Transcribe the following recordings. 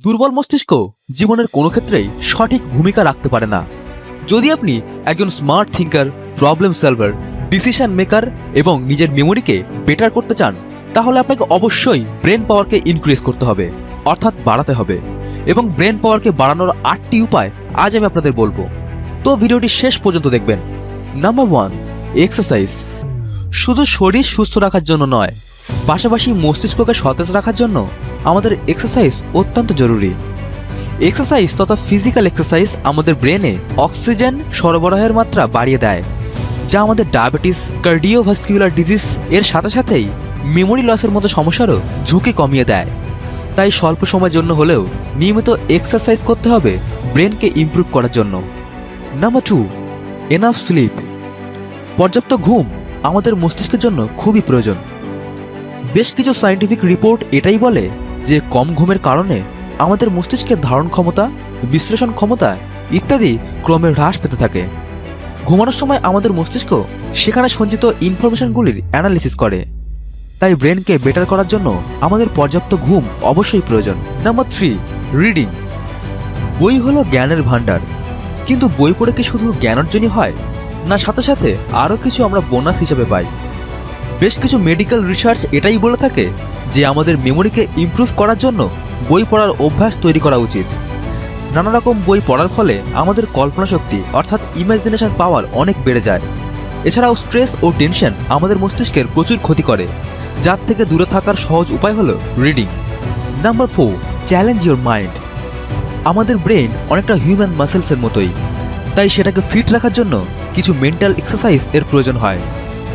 দুর্বল মস্তিষ্ক জীবনের কোনো ক্ষেত্রেই সঠিক ভূমিকা রাখতে পারে না। যদি আপনি একজন smart thinker, problem solver, decision maker এবং নিজের মেমোরিকে বেটার করতে চান, তাহলে আপনাকে অবশ্যই ব্রেন পাওয়ারকে ইনক্রিজ করতে হবে, অর্থাৎ বাড়াতে হবে। এবং ব্রেন পাওয়ারকে বাড়ানোর 8টি উপায় আজ আমি আপনাদের বলবো, তো ভিডিওটি শেষ পর্যন্ত দেখবেন। Number 1, exercise. শুধু শরীর সুস্থ রাখার জন্য নয়, পাশাপাশি মস্তিষ্ককে সতেজ রাখার জন্য আমাদের এক্সারসাইজ অত্যন্ত জরুরি। এক্সারসাইজ তথা ফিজিক্যাল এক্সারসাইজ আমাদের ব্রেনে অক্সিজেন সরবরাহের মাত্রা বাড়িয়ে দেয়, যা আমাদের ডায়াবেটিস, কার্ডিওভাস্কুলার ডিজিজ এর সাথে সাথেই মেমোরি লসের মতো সমস্যারও ঝুঁকি কমিয়ে দেয়। তাই স্বল্প সময়ের জন্য হলেও নিয়মিত এক্সারসাইজ করতে হবে ব্রেনকে ইমপ্রুভ করার জন্য। Number 2, enough sleep. পর্যাপ্ত ঘুম আমাদের মস্তিষ্কের জন্য খুবই প্রয়োজন। বেশ কিছু সায়েন্টিফিক রিপোর্ট এটাই বলে যে কম ঘুমের কারণে আমাদের মস্তিষ্কের ধারণ ক্ষমতা, বিশ্লেষণ ক্ষমতা ইত্যাদি ক্রমে হ্রাস পেতে থাকে। ঘুমানোর সময় আমাদের মস্তিষ্ক সেখানে সঞ্চিত ইনফরমেশনগুলির অ্যানালিসিস করে। তাই ব্রেনকে বেটার করার জন্য আমাদের পর্যাপ্ত ঘুম অবশ্যই প্রয়োজন। Number 3, reading. বই হলো জ্ঞানের ভাণ্ডার, কিন্তু বই পড়ে কি শুধু জ্ঞান অর্জনই হয় না, সাথে সাথে আরও কিছু আমরা বোনাস হিসেবে পাই। বেশ কিছু মেডিকেল রিসার্চ এটাই বলে থাকে যে আমাদের মেমোরিকে ইমপ্রুভ করার জন্য বই পড়ার অভ্যাস তৈরি করা উচিত। নানা রকম বই পড়ার ফলে আমাদের কল্পনা শক্তি অর্থাৎ ইমাজিনেশন পাওয়ার অনেক বেড়ে যায়। এছাড়াও স্ট্রেস ও টেনশন আমাদের মস্তিষ্কের প্রচুর ক্ষতি করে, যার থেকে দূরে থাকার সহজ উপায় হলো reading. Number 4, challenge your mind. আমাদের ব্রেন অনেকটা হিউম্যান মাসেলসের মতোই, তাই সেটাকে ফিট রাখার জন্য কিছু মেন্টাল এক্সারসাইজ এর প্রয়োজন হয়।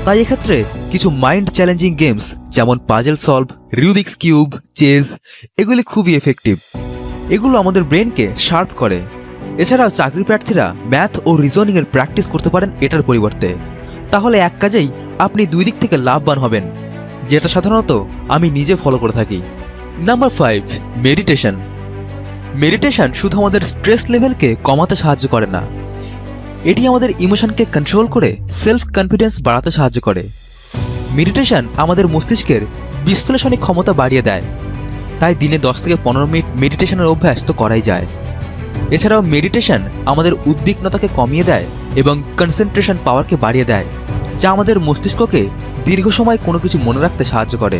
তাই এক্ষেত্রে কিছু মাইন্ড চ্যালেঞ্জিং গেমস যেমন puzzle solve, Rubik's cube, chess এগুলি খুবই এফেক্টিভ। এগুলো আমাদের ব্রেনকে শার্প করে। এছাড়াও চাকরি প্রার্থীরা ম্যাথ ও রিজনিং এর প্র্যাকটিস করতে পারেন এটার পরিবর্তে। তাহলে এক কাজেই আপনি দুই দিক থেকে লাভবান হবেন, যেটা সাধারণত আমি নিজে ফলো করে থাকি। Number 5, meditation. মেডিটেশন শুধু আমাদের স্ট্রেস লেভেলকে কমাতে সাহায্য করে না, এটি আমাদের ইমোশনকে কন্ট্রোল করে সেলফ কনফিডেন্স বাড়াতে সাহায্য করে। মেডিটেশন আমাদের মস্তিষ্কের বিশ্লেষণী ক্ষমতা বাড়িয়ে দেয়, তাই দিনে 10 থেকে 15 মিনিট মেডিটেশনের অভ্যাস তো করাই যায়। এছাড়াও মেডিটেশন আমাদের উদ্বিগ্নতাকে কমিয়ে দেয় এবং কনসেন্ট্রেশন পাওয়ারকে বাড়িয়ে দেয়, যা আমাদের মস্তিষ্ককে দীর্ঘ সময় কোনো কিছু মনে রাখতে সাহায্য করে।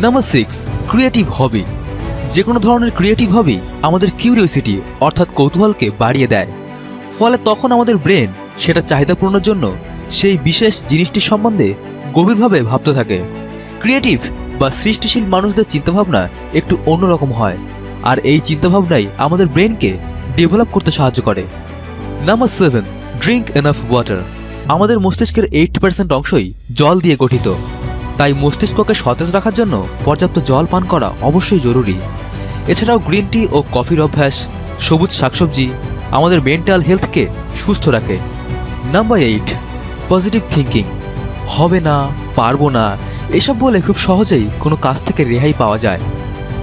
নাম্বার 6, ক্রিয়েটিভ হবি। যে কোনো ধরনের ক্রিয়েটিভ হবি আমাদের কিউরিওসিটি অর্থাৎ কৌতূহলকে বাড়িয়ে দেয়, ফলে তখন আমাদের ব্রেন সেটা চাহিদা পূরণের জন্য সেই বিশেষ জিনিসটির সম্বন্ধে গভীরভাবে ভাবতে থাকে। ক্রিয়েটিভ বা সৃষ্টিশীল মানুষদের চিন্তাভাবনা একটু অন্যরকম হয়, আর এই চিন্তাভাবনাই আমাদের ব্রেনকে ডেভেলপ করতে সাহায্য করে। Number 7, drink enough water. আমাদের মস্তিষ্কের 80% অংশই জল দিয়ে গঠিত, তাই মস্তিষ্ককে সতেজ রাখার জন্য পর্যাপ্ত জল পান করা অবশ্যই জরুরি। এছাড়াও গ্রিন টি ও কফির অভ্যাস, সবুজ শাকসবজি আমাদের মেন্টাল হেলথকে সুস্থ রাখে। Number 8, positive thinking. হবে না, পারবো না এসব বলে খুব সহজেই কোনো কাজ থেকে রেহাই পাওয়া যায়।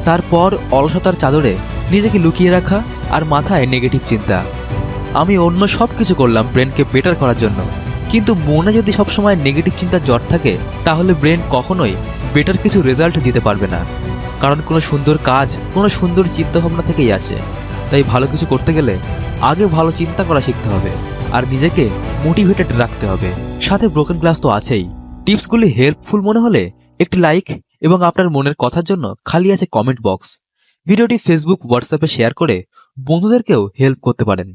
তারপর অলসতার চাদরে নিজেকে লুকিয়ে রাখা আর মাথায় নেগেটিভ চিন্তা। আমি অন্য সব কিছু করলাম ব্রেনকে বেটার করার জন্য, কিন্তু মনে যদি সবসময় নেগেটিভ চিন্তার জ্বর থাকে, তাহলে ব্রেন কখনোই বেটার কিছু রেজাল্ট দিতে পারবে না। কারণ কোনো সুন্দর কাজ কোনো সুন্দর চিন্তাভাবনা থেকেই আসে। তাই ভালো কিছু করতে গেলে আগে ভালো চিন্তা করা শিখতে হবে আর নিজেকে মোটিভেটেড রাখতে হবে। সাথে ব্রোকেন গ্লাস তো আছেই। টিপসগুলি হেল্পফুল মনে হলে একটি লাইক এবং আপনার মনের কথার জন্য খালি আছে কমেন্ট বক্স। ভিডিওটি ফেসবুক, হোয়াটসঅ্যাপে শেয়ার করে বন্ধুদেরকেও হেল্প করতে পারেন।